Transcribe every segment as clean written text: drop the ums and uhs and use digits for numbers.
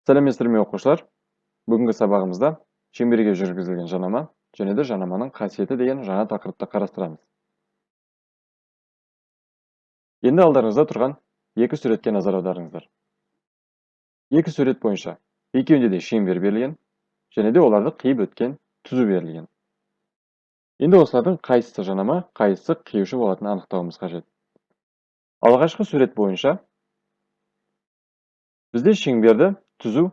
Сәлеметсіздер ме оқушылар? Бүгінгі сабағымызда шеңберге жүргізілген жанама және де жанаманың қасиеті деген жаңа тақырыпты қарастырамыз. Енді алдарыңызда тұрған екі суретке назар аударыңыздар. Екі сурет бойынша екеуінде де шеңбер берілген және де оларды қиып өткен түзу берілген. Енді осылардың қайсысы жанама, қайсысы қиюшы болатынын анықтауымыз қажет. Алғашқы сурет бойынша бізде шеңберді түзу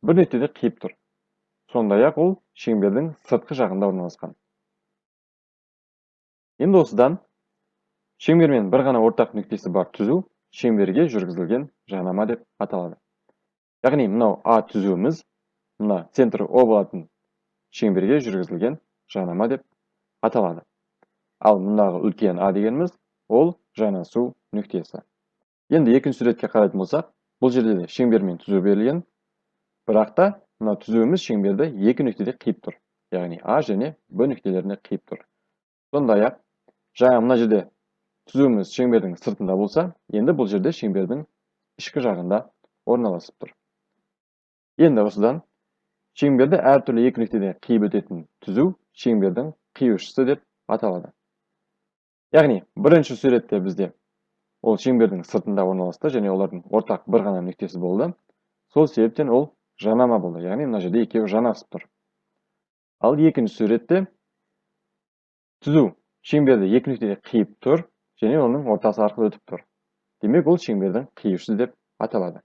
бір нүктеде қиып тұр. Сондай-ақ ол шеңбердің сыртқы жағында орналасқан. Енді осыдан шеңбермен бір ғана ортақ нүктесі бар түзу шеңберге жүргізілген жанама деп аталады. Яғни мынау А түзуіміз, мына центрі О болатын шеңберге жүргізілген жанама деп аталады. Ал мұндағы үлкен А дегеніміз ол жанасу нүктесі. Енді екінші суретке қарайтын болсақ, бұл жерде де шеңбермен түзу берілген, бірақ та мына түзуіміз шеңберді екі нүктеде қиып тұр. Яғни А және Б нүктелеріне қиып тұр. Сондай-ақ жаңа мына жерде түзуіміз шеңбердің сыртында болса, енді бұл жерде шеңбердің ішкі жағында орналасып тұр. Енді осыдан шеңберді әртүрлі екі нүктеде қиып өтетін түзу шеңбердің қиюшысы деп аталады. Яғни бірінші суретте бізде ол шеңбердің сыртында орналасты және олардың ортақ бір ғана нүктесі болды. Сол себептен ол жанама болды. Яғни мына жерде екеуі жанасып тұр. Ал екінші суретте түзу шеңберді екі нүктеде қиып тұр және оның ортасы арқылы өтіп тұр. Демек, ол шеңбердің қиюшысы деп аталады.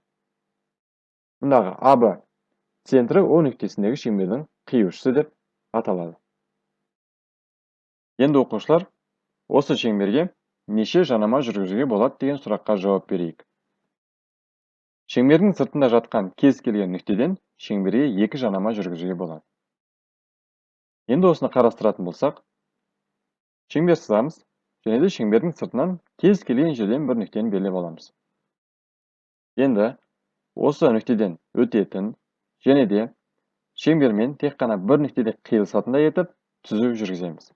Мұндағы АБ центрі О нүктесіндегі шеңбердің қиюшысы деп аталады. Енді оқушылар, осы шеңберге неше жанама жүргізуге болады деген сұраққа жауап берейік. Шеңбердің сыртында жатқан кез келген нүктеден шеңберге екі жанама жүргізуге болады. Енді осыны қарастыратын болсақ, шеңбер сызамыз және де шеңбердің сыртынан кез келген жерден бір нүктені белгілеп аламыз. Енді осы нүктеден өтетін және де шеңбермен тек қана бір нүктеде қиылысатындай етіп түзу жүргіземіз.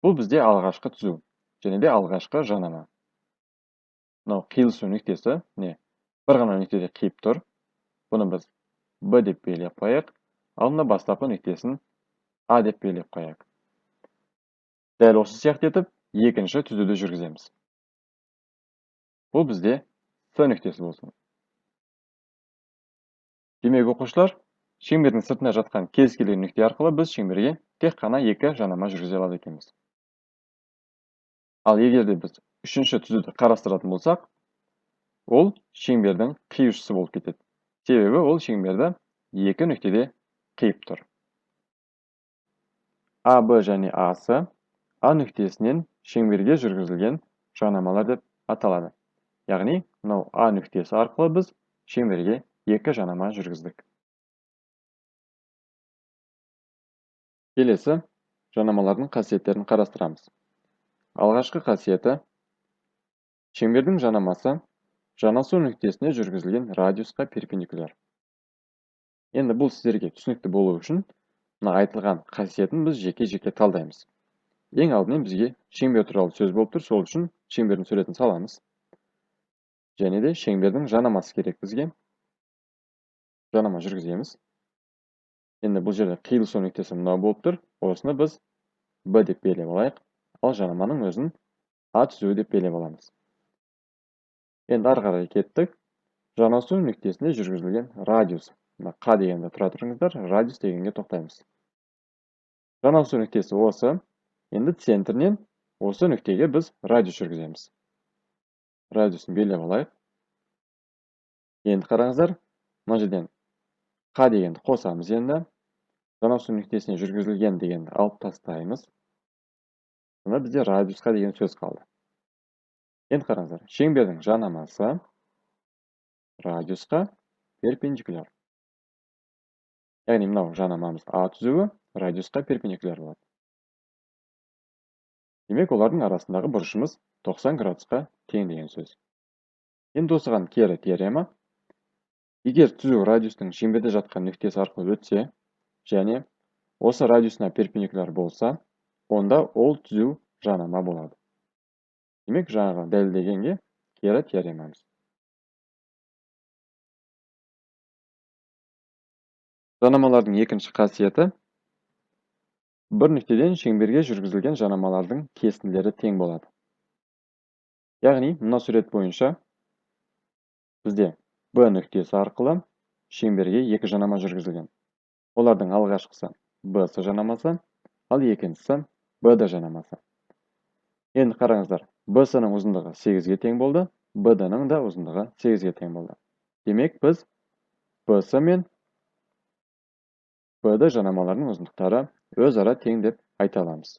Бұл бізде алғашқы түзу және де алғашқы жанама. Мынау қиылысу нүктесі бір ғана нүктеде қиып тұр. Бұны біз Б деп белгілеп қояйық. Ал мына бастапқы нүктесін А деп белгілеп қояйық. Дәл осы сияқты етіп екінші түзуді жүргіземіз. Бұл бізде С нүктесі болсын. Демек, оқушылар, шеңбердің сыртында жатқан кез келген нүкте арқылы біз шеңберге тек қана екі жанама жүргізе алады екенбіз. Ал егер де біз үшінші түзуді қарастыратын болсақ, ол шеңбердің қиюшысы болып кетеді. Себебі ол шеңберді екі нүктеде қиып тұр. АБ және АС А нүктесінен шеңберге жүргізілген жанамалар деп аталады. Яғни, мынау А нүктесі арқылы біз шеңберге екі жанама жүргіздік. Келесі жанамалардың қасиеттерін қарастырамыз. Алғашқы қасиеті шеңбердің жанамасы жанасу нүктесіне жүргізілген радиусқа перпендикуляр. Енді бұл сіздерге түсінікті болу үшін мына айтылған қасиетін біз жеке-жеке талдаймыз. Ең алдымен бізге шеңбер туралы сөз болып тұр, сол үшін шеңбердің суретін саламыз. Және де шеңбердің жанамасы керек бізге. Жанама жүргіземіз. Енді бұл жерде қиылысу нүктесі мынау болып тұр. Осыны біз Б деп белгілеп алайық. Ал жанаманың өзін А түзуі деп белгілеп аламыз. Енді ары қарай кеттік. Жанасу нүктесіне жүргізілген радиус. Q дегенде тұра тұрыңыздар, радиус дегенге тоқтаймыз. Жанасу нүктесі осы. Енді центрінен осы нүктеге біз радиус жүргіземіз. Радиусын белгілеп алайық. Енді қараңыздар, мына жерден Q дегенді қосамыз енді. Жанасу нүктесіне жүргізілген дегенді алып тастаймыз. Мына бізде радиусқа деген сөз қалды. Енді қараңыздар, шеңбердің жанамасы радиусқа перпендикуляр. Яғни мынау жанамамыз А түзуі радиусқа перпендикуляр болады. Демек, олардың арасындағы бұрышымыз 90 градусқа тең деген сөз. Енді осыған кері теорема. Егер түзу радиустың шеңберде жатқан нүктесі арқылы өтсе, және осы радиусына перпендикуляр болса, онда ол түзу жанама болады. Демек, жаңағы дәлелдегенге кері теоремамыз. Жанамалардың екінші қасиеті бір нүктеден шеңберге жүргізілген жанамалардың кесінділері тең болады. Яғни, мына сурет бойынша бізде Б нүктесі арқылы шеңберге екі жанама жүргізілген. Олардың алғашқысы BC жанамасы, ал екіншісі BD жанамасы. Енді қараңыздар, BC-ның ұзындығы 8-ге тең болды, BD-ның да ұзындығы 8-ге тең болды. Демек, біз BC мен BD жанамаларының ұзындықтары өзара тең деп айта аламыз.